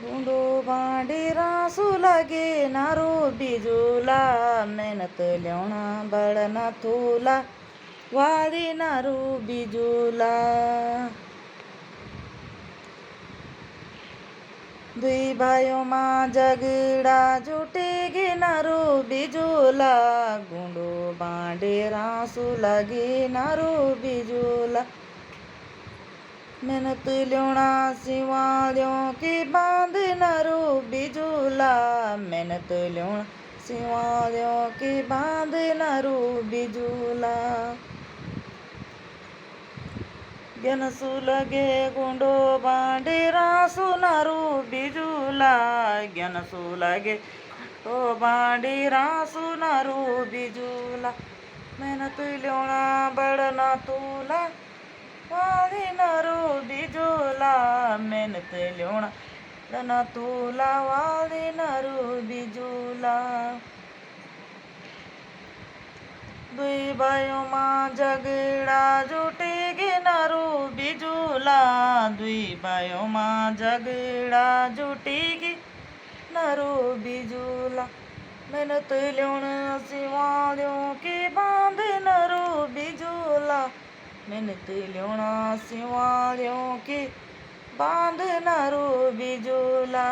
गुंडो बांडी रासू लागे नारो बिजूला मेहनत ल्योणा बळना थूला वाली नारू बिजूला दुई भाइयों माँ झगड़ा जुटी गी नारू बिजूला गुंडो बांडे रासू लगी नारू बिजूला मेहनत ल्योणा सिवालियों की बांध नारू बिजूला मेहनत ल्योणा सिवालियों की बांध नारू बिजूला ಗೆಣಸು ಲಗೆ ಗುಂಡೋ ಬಾಂಡಿ ರಾಸು ನಾರು ಬಿಜುಲ ಗೆಣಸು ಲಗೆ ओ बांडी रासू नारू बिजूला मेहनत ल्योणा बड़ना तूला वाली नारू बिजूला मेहनत ल्योणा बड़ना तूला वाली नारू बिजूला दुई भाइयों माँ झगड़ा जुटेगी नारू बिजूला दुई भाइयों माँ झगड़ा जुटेगी नारू बिजूला मेहनत ल्योणा सिवालियों की बांध नारू बिजूला मेहनत ल्योणा सिवालियों की बांध नारू बिजूला।